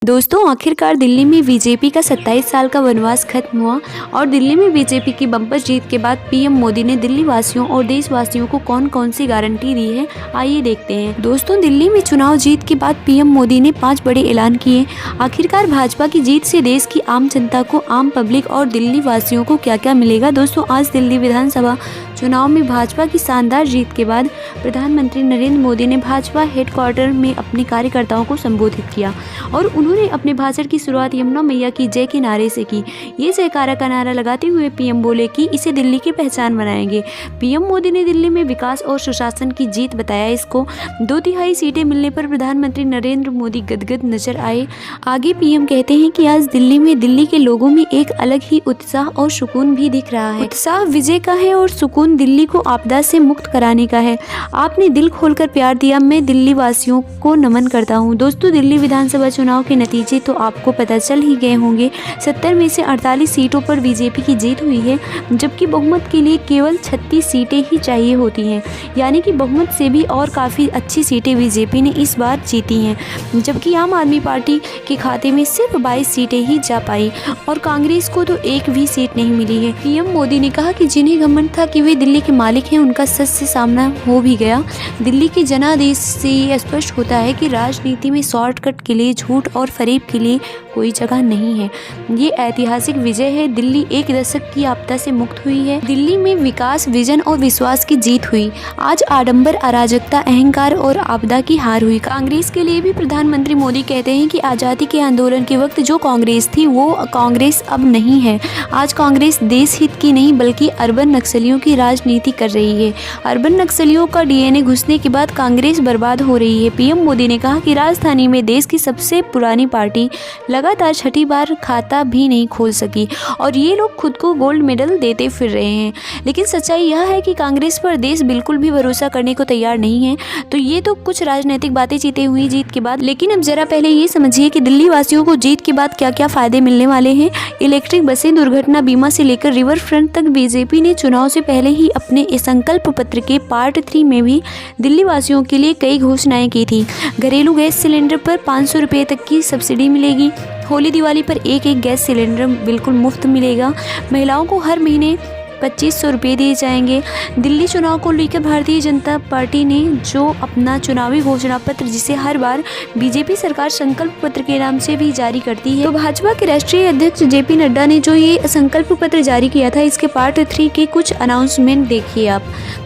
दोस्तों आखिरकार दिल्ली में बीजेपी का 27 साल का वनवास खत्म हुआ और दिल्ली में बीजेपी की बम्पर जीत के बाद पीएम मोदी ने दिल्ली वासियों और देशवासियों को कौन कौन सी गारंटी दी है, आइए देखते हैं। दोस्तों दिल्ली में चुनाव जीत के बाद पीएम मोदी ने 5 बड़े ऐलान किए। आखिरकार भाजपा की जीत से देश की आम जनता को, आम पब्लिक और दिल्ली वासियों को क्या क्या मिलेगा। दोस्तों आज दिल्ली विधानसभा चुनाव में भाजपा की शानदार जीत के बाद प्रधानमंत्री नरेंद्र मोदी ने भाजपा हेडक्वार्टर में अपने कार्यकर्ताओं को संबोधित किया और उन्होंने अपने भाषण की शुरुआत यमुना मैया की जय के नारे से की। ये जयकारा का नारा लगाते हुए पीएम बोले कि इसे दिल्ली की पहचान बनाएंगे। पीएम मोदी ने दिल्ली में विकास और सुशासन की जीत बताया इसको। 2/3 सीटें मिलने पर प्रधानमंत्री नरेंद्र मोदी गदगद नजर आए। आगे पीएम कहते हैं कि आज दिल्ली में दिल्ली के लोगों में एक अलग ही उत्साह और सुकून भी दिख रहा है। उत्साह विजय का है और सुकून दिल्ली को आपदा से मुक्त कराने का है। आपने दिल खोलकर प्यार दिया, मैं दिल्ली वासियों को नमन करता हूं। दोस्तों दिल्ली विधानसभा चुनाव के नतीजे तो आपको पता चल ही गए होंगे। 70 में से 48 सीटों पर बीजेपी की जीत हुई है, जबकि बहुमत के लिए केवल 36 सीटें ही चाहिए होती हैं। यानी कि बहुमत से भी और काफ़ी अच्छी सीटें बीजेपी ने इस बार जीती हैं, जबकि आम आदमी पार्टी के खाते में सिर्फ 22 सीटें ही जा पाई और कांग्रेस को तो एक भी सीट नहीं मिली है। पीएम मोदी ने कहा कि जिन्हें घमंड था कि वे दिल्ली के मालिक हैं, उनका सच से सामना हो भी गया। दिल्ली के जनादेश से ये स्पष्ट होता है कि राजनीति में शॉर्टकट के लिए, झूठ और फरेब के लिए कोई जगह नहीं है। ये ऐतिहासिक विजय है। दिल्ली एक दशक की आपदा से मुक्त हुई है। दिल्ली में विकास, विजन और विश्वास की जीत हुई। आज आडंबर, अराजकता, अहंकार और आपदा की हार हुई। कांग्रेस के लिए भी प्रधानमंत्री मोदी कहते हैं कि आज़ादी के आंदोलन के वक्त जो कांग्रेस थी वो कांग्रेस अब नहीं है। आज कांग्रेस देश हित की नहीं बल्कि अर्बन नक्सलियों की राजनीति कर रही है। अर्बन नक्सलियों का डीएनए घुसने के बाद कांग्रेस बर्बाद हो रही है। पीएम मोदी ने कहा कि राजधानी में देश की सबसे पुरानी पार्टी लगातार 6ठी बार खाता भी नहीं खोल सकी और ये लोग खुद को गोल्ड मेडल देते फिर रहे हैं। लेकिन सच्चाई यह है कि कांग्रेस पर देश बिल्कुल भी भरोसा करने को तैयार नहीं है। तो ये तो कुछ राजनीतिक बातें जीते हुई जीत के बाद, लेकिन अब जरा पहले ये समझिए कि दिल्ली वासियों को जीत के बाद क्या क्या फायदे मिलने वाले हैं। इलेक्ट्रिक बसें, दुर्घटना बीमा से लेकर रिवर फ्रंट तक बीजेपी ने चुनाव से पहले ही अपने संकल्प पत्र के पार्ट 3 में भी दिल्ली वासियों के लिए कई घोषणाएं की थी। घरेलू गैस सिलेंडर पर 500 रुपये तक की सब्सिडी मिलेगी। होली दिवाली पर एक गैस सिलेंडर बिल्कुल मुफ्त मिलेगा। महिलाओं को हर महीने 2500 रुपये दिए जाएंगे। दिल्ली चुनाव को लेकर भारतीय जनता पार्टी ने जो अपना चुनावी घोषणा पत्र, जिसे हर बार बीजेपी सरकार संकल्प पत्र के नाम से भी जारी करती है, तो भाजपा के राष्ट्रीय अध्यक्ष जेपी नड्डा ने जो ये संकल्प पत्र जारी किया था, इसके पार्ट 3 के कुछ अनाउंसमेंट देखिए आप।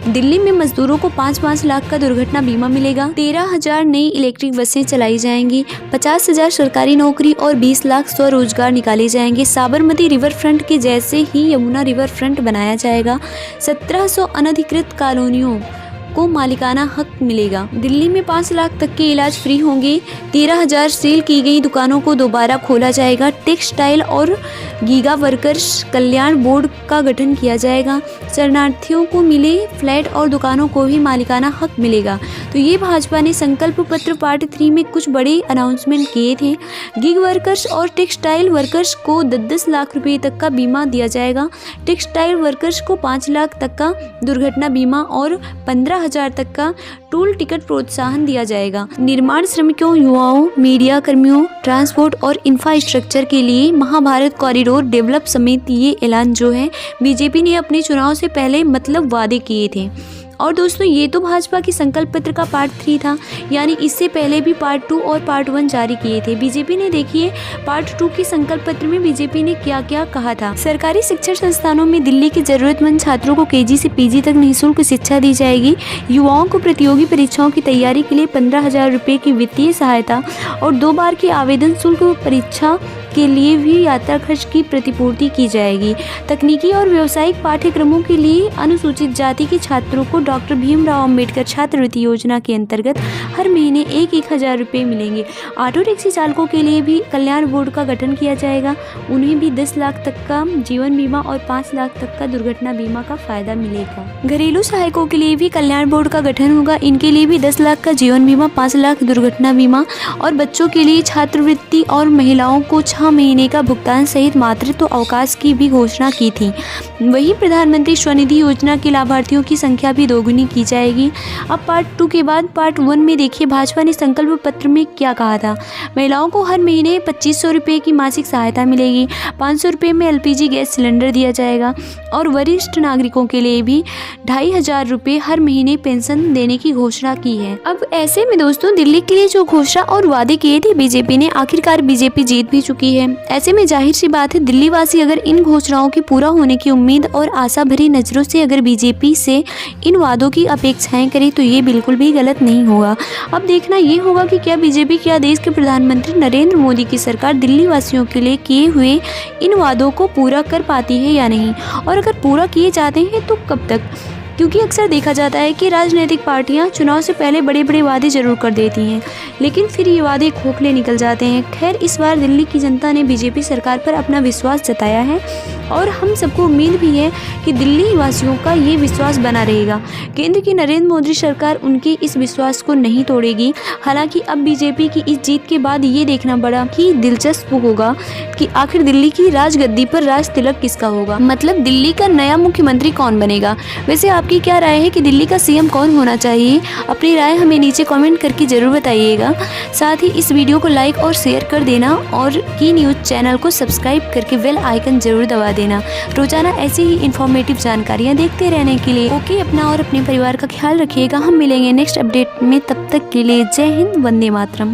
दिल्ली में मजदूरों को 5-5 लाख का दुर्घटना बीमा मिलेगा। 13,000 नई इलेक्ट्रिक बसें चलाई जाएंगी। 50,000 सरकारी नौकरी और 20 लाख स्वरोजगार निकाले जाएंगे। साबरमती रिवर फ्रंट के जैसे ही यमुना रिवर फ्रंट बनाया जाएगा। 1700 अनधिकृत कॉलोनियों को मालिकाना हक मिलेगा। दिल्ली में 5 लाख तक के इलाज फ्री होंगे। 13,000 सील की गई दुकानों को दोबारा खोला जाएगा। टेक्सटाइल और गीगा वर्कर्स कल्याण बोर्ड का गठन किया जाएगा। शरणार्थियों को मिले फ्लैट और दुकानों को भी मालिकाना हक मिलेगा। तो ये भाजपा ने संकल्प पत्र पार्ट 3 में कुछ बड़े अनाउंसमेंट किए थे। गिग वर्कर्स और टेक्सटाइल वर्कर्स को 10 लाख रुपये तक का बीमा दिया जाएगा। टेक्सटाइल वर्कर्स को 5 लाख तक का दुर्घटना बीमा और 15,000 तक का टूल टिकट प्रोत्साहन दिया जाएगा। निर्माण श्रमिकों, युवाओं, मीडिया कर्मियों, ट्रांसपोर्ट और इंफ्रास्ट्रक्चर के लिए महाभारत कॉरिडोर डेवलप समेत ये ऐलान जो है बीजेपी ने अपने चुनाव से पहले मतलब वादे किए थे। और दोस्तों ये तो भाजपा की संकल्प पत्र का पार्ट 3 था, यानी इससे पहले भी पार्ट 2 और पार्ट 1 जारी किए थे बीजेपी ने। देखिए पार्ट 2 के संकल्प पत्र में बीजेपी ने क्या क्या कहा था। सरकारी शिक्षण संस्थानों में दिल्ली के जरूरतमंद छात्रों को केजी से पीजी तक निःशुल्क शिक्षा दी जाएगी। युवाओं को प्रतियोगी परीक्षाओं की तैयारी के लिए 15,000 रुपये की वित्तीय सहायता और 2 बार की आवेदन शुल्क, परीक्षा के लिए भी यात्रा खर्च की प्रतिपूर्ति की जाएगी। तकनीकी और व्यावसायिक पाठ्यक्रमों के लिए अनुसूचित जाति के छात्रों को डॉक्टर भीमराव अंबेडकर छात्रवृत्ति योजना के अंतर्गत हर महीने 1,000 रुपये मिलेंगे। ऑटो रिक्शा चालकों के लिए भी कल्याण बोर्ड का गठन किया जाएगा। उन्हें भी 10 लाख तक का जीवन बीमा और 5 लाख तक का दुर्घटना बीमा का फायदा मिलेगा। घरेलू सहायकों के लिए भी कल्याण बोर्ड का गठन होगा। इनके लिए भी 10 लाख का जीवन बीमा, 5 लाख दुर्घटना बीमा और बच्चों के लिए छात्रवृत्ति और महिलाओं को 6 महीने का भुगतान सहित मातृत्व अवकाश की भी घोषणा की थी। वहीं प्रधानमंत्री स्वनिधि योजना के लाभार्थियों की संख्या भी दोगुनी की जाएगी। अब पार्ट 2 के बाद पार्ट 1 में देखिए भाजपा ने संकल्प पत्र में क्या कहा था। महिलाओं को हर महीने 2500 रुपये की मासिक सहायता मिलेगी, 500 रुपये में LPG गैस सिलेंडर दिया जाएगा और वरिष्ठ नागरिकों के लिए भी 2500 रुपये हर महीने पेंशन देने की घोषणा की है। अब ऐसे में दोस्तों दिल्ली के लिए जो घोषणा और वादे किए थे बीजेपी ने, आखिरकार बीजेपी जीत भी चुकी है। ऐसे में जाहिर सी बात है दिल्ली वासी अगर इन घोषणाओं के पूरा होने की उम्मीद और आशा भरी नजरों से अगर बीजेपी से इन वादों की अपेक्षाएं करें तो ये बिल्कुल भी गलत नहीं होगा। अब देखना ये होगा कि क्या बीजेपी, क्या देश के प्रधानमंत्री नरेंद्र मोदी की सरकार दिल्ली वासियों के लिए किए हुए इन वादों को पूरा कर पाती है या नहीं, और अगर पूरा किए जाते हैं तो कब तक। क्योंकि अक्सर देखा जाता है कि राजनीतिक पार्टियां चुनाव से पहले बड़े बड़े वादे जरूर कर देती हैं, लेकिन फिर ये वादे खोखले निकल जाते हैं। खैर, इस बार दिल्ली की जनता ने बीजेपी सरकार पर अपना विश्वास जताया है और हम सबको उम्मीद भी है कि दिल्ली वासियों का ये विश्वास बना रहेगा। केंद्र की नरेंद्र मोदी सरकार उनके इस विश्वास को नहीं तोड़ेगी। हालांकि अब बीजेपी की इस जीत के बाद ये देखना बड़ा ही दिलचस्प होगा कि आखिर दिल्ली की राजगद्दी पर राज तिलक किसका होगा, मतलब दिल्ली का नया मुख्यमंत्री कौन बनेगा। वैसे आपकी क्या राय है कि दिल्ली का CM कौन होना चाहिए? अपनी राय हमें नीचे कमेंट करके जरूर बताइएगा। साथ ही इस वीडियो को लाइक और शेयर कर देना और की न्यूज़ चैनल को सब्सक्राइब करके बेल आइकन जरूर दबा देना। रोजाना ऐसी ही इंफॉर्मेटिव जानकारियाँ देखते रहने के लिए ओके, अपना और अपने परिवार का ख्याल रखिएगा। हम मिलेंगे नेक्स्ट अपडेट में, तब तक के लिए जय हिंद, वंदे मातरम।